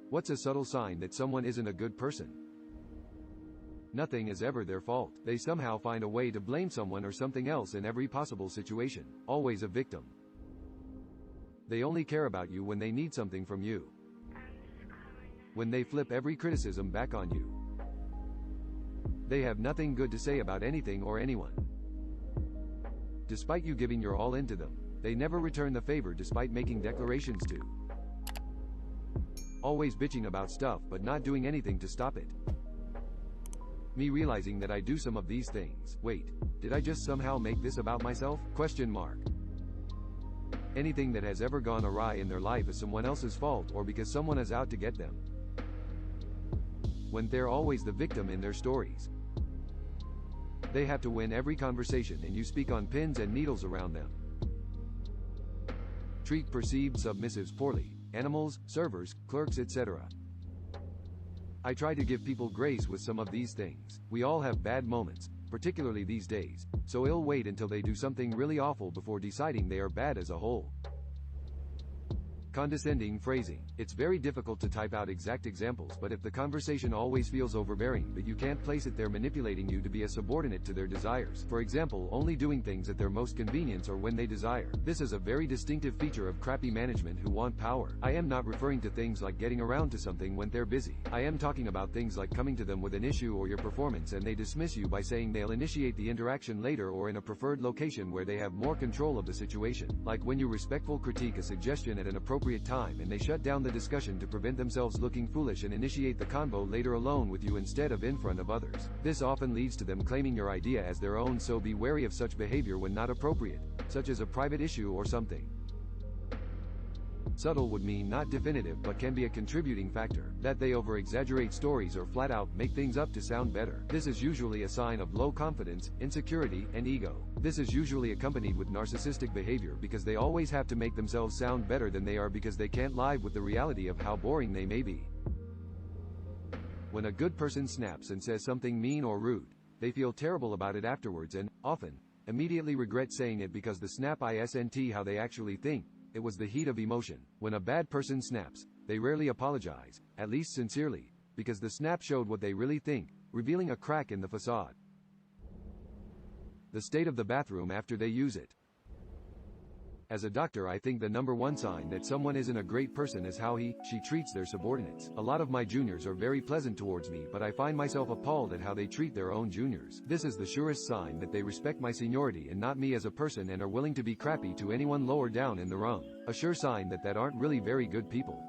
What's a subtle sign that someone isn't a good person? Nothing is ever their fault. They somehow find a way to blame someone or something else in every possible situation, always a victim. They only care about you when they need something from you. When they flip every criticism back on you. They have nothing good to say about anything or anyone. Despite you giving your all into them, they never return the favor despite making declarations to. Always bitching about stuff but not doing anything to stop it. Me realizing that I do some of these things. Wait, did I just somehow make this about myself? Question mark. Anything that has ever gone awry in their life is someone else's fault or because someone is out to get them. When they're always the victim in their stories. They have to win every conversation and you speak on pins and needles around them. Treat perceived submissives poorly. Animals, servers, clerks, etc. I try to give people grace with some of these things. We all have bad moments, particularly these days, so I'll wait until they do something really awful before deciding they are bad as a whole. Condescending phrasing. It's very difficult to type out exact examples, but if the conversation always feels overbearing but you can't place it, they're manipulating you to be a subordinate to their desires. For example, only doing things at their most convenience or when they desire. This is a very distinctive feature of crappy management who want power. I am not referring to things like getting around to something when they're busy. I am talking about things like coming to them with an issue or your performance and they dismiss you by saying they'll initiate the interaction later or in a preferred location where they have more control of the situation. Like when you respectful critique a suggestion at an appropriate time and they shut down the discussion to prevent themselves looking foolish and initiate the convo later alone with you instead of in front of others. This often leads to them claiming your idea as their own, so be wary of such behavior when not appropriate, such as a private issue or something. Subtle would mean not definitive but can be a contributing factor, that they over-exaggerate stories or flat out make things up to sound better. This is usually a sign of low confidence, insecurity, and ego. This is usually accompanied with narcissistic behavior because they always have to make themselves sound better than they are because they can't live with the reality of how boring they may be. When a good person snaps and says something mean or rude, they feel terrible about it afterwards and, often, immediately regret saying it because the snap isn't how they actually think. It was the heat of emotion. When a bad person snaps, they rarely apologize, at least sincerely, because the snap showed what they really think, revealing a crack in the facade. The state of the bathroom after they use it. As a doctor, I think the number one sign that someone isn't a great person is how she treats their subordinates. A lot of my juniors are very pleasant towards me, but I find myself appalled at how they treat their own juniors. This is the surest sign that they respect my seniority and not me as a person and are willing to be crappy to anyone lower down in the rung. A sure sign that aren't really very good people.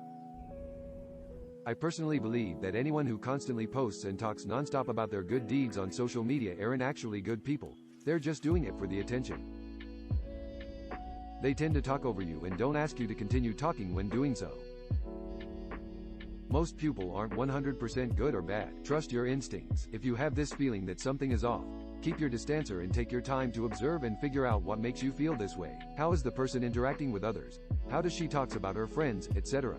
I personally believe that anyone who constantly posts and talks nonstop about their good deeds on social media aren't actually good people. They're just doing it for the attention. They tend to talk over you and don't ask you to continue talking when doing so. Most people aren't 100% good or bad. Trust your instincts. If you have this feeling that something is off, keep your distancer and take your time to observe and figure out what makes you feel this way. How is the person interacting with others? How does she talk about her friends, etc.?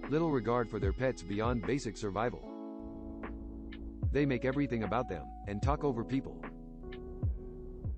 Little regard for their pets beyond basic survival. They make everything about them, and talk over people.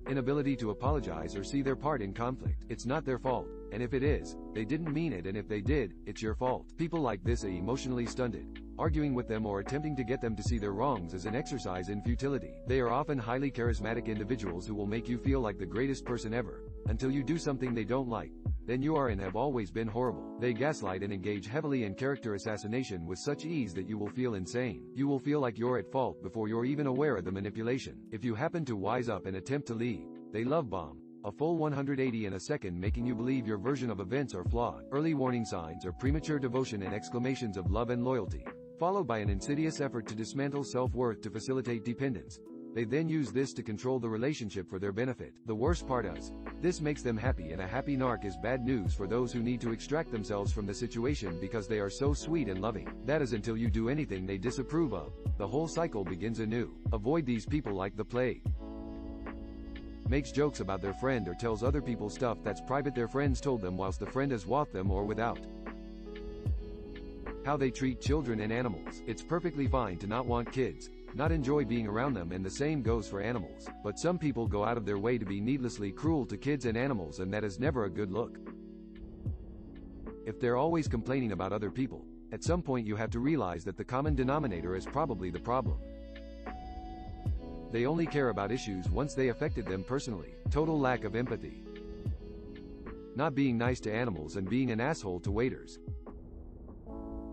Inability to apologize or see their part in conflict. It's not their fault, and if it is, they didn't mean it, and if they did, it's your fault. People like this are emotionally stunted. Arguing with them or attempting to get them to see their wrongs is an exercise in futility. They are often highly charismatic individuals who will make you feel like the greatest person ever, until you do something they don't like. Then you are and have always been horrible. They gaslight and engage heavily in character assassination with such ease that you will feel insane. You will feel like you're at fault before you're even aware of the manipulation. If you happen to wise up and attempt to leave, they love bomb. A full 180 in a second, making you believe your version of events are flawed. Early warning signs are premature devotion and exclamations of love and loyalty, followed by an insidious effort to dismantle self-worth to facilitate dependence. They then use this to control the relationship for their benefit. The worst part is, this makes them happy, and a happy narc is bad news for those who need to extract themselves from the situation because they are so sweet and loving. That is until you do anything they disapprove of. The whole cycle begins anew. Avoid these people like the plague. Makes jokes about their friend or tells other people stuff that's private their friends told them whilst the friend is with them or without. How they treat children and animals. It's perfectly fine to not want kids, not enjoy being around them, and the same goes for animals. But some people go out of their way to be needlessly cruel to kids and animals, and that is never a good look. If they're always complaining about other people, at some point you have to realize that the common denominator is probably the problem. They only care about issues once they affected them personally. Total lack of empathy. Not being nice to animals and being an asshole to waiters.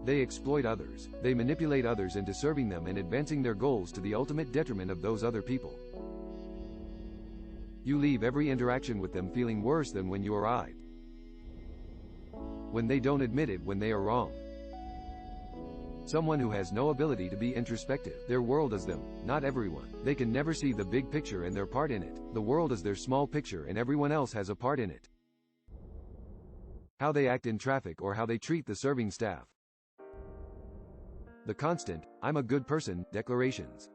They exploit others. They manipulate others into serving them and advancing their goals to the ultimate detriment of those other people. You leave every interaction with them feeling worse than when you arrived. When they don't admit it when they are wrong. Someone who has no ability to be introspective. Their world is them, not everyone. They can never see the big picture and their part in it. The world is their small picture and everyone else has a part in it. How they act in traffic or how they treat the serving staff. The constant, "I'm a good person," declarations.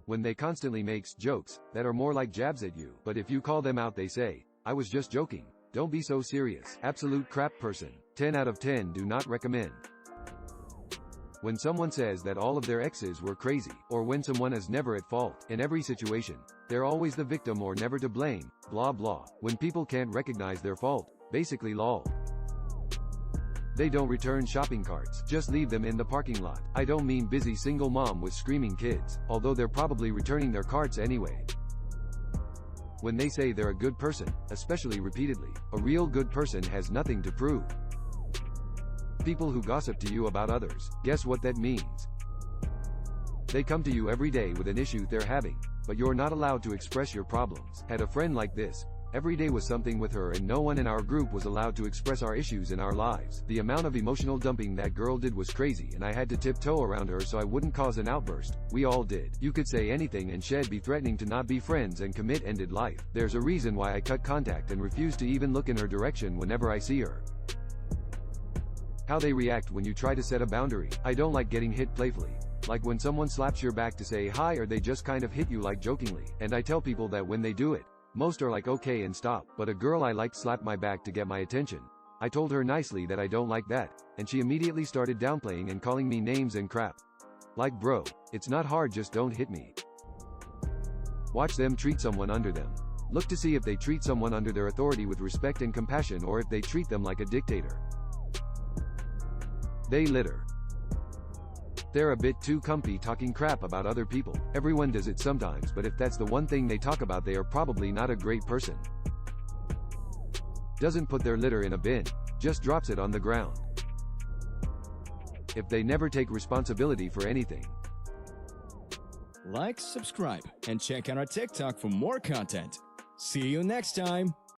When they constantly makes jokes that are more like jabs at you, but if you call them out they say, "I was just joking. Don't be so serious." Absolute crap person. 10 out of 10 do not recommend. When someone says that all of their exes were crazy, or when someone is never at fault, in every situation, they're always the victim or never to blame, blah blah. When people can't recognize their fault, basically lol. They don't return shopping carts, just leave them in the parking lot. I don't mean busy single mom with screaming kids, although they're probably returning their carts anyway. When they say they're a good person, especially repeatedly, a real good person has nothing to prove. People who gossip to you about others, guess what that means? They come to you every day with an issue they're having, but you're not allowed to express your problems. Had a friend like this. Every day was something with her and no one in our group was allowed to express our issues in our lives. The amount of emotional dumping that girl did was crazy and I had to tiptoe around her so I wouldn't cause an outburst. We all did. You could say anything and she'd be threatening to not be friends and commit ended life. There's a reason why I cut contact and refuse to even look in her direction whenever I see her. How they react when you try to set a boundary. I don't like getting hit playfully. Like when someone slaps your back to say hi or they just kind of hit you like jokingly. And I tell people that when they do it, most are like okay and stop. But a girl I liked slapped my back to get my attention. I told her nicely that I don't like that, and she immediately started downplaying and calling me names and crap. Like bro, it's not hard, just don't hit me. Watch them treat someone under them. Look to see if they treat someone under their authority with respect and compassion or if they treat them like a dictator. They litter. They're a bit too comfy talking crap about other people. Everyone does it sometimes, but if that's the one thing they talk about, they are probably not a great person. Doesn't put their litter in a bin, just drops it on the ground. If they never take responsibility for anything. Like, subscribe, and check out our TikTok for more content. See you next time.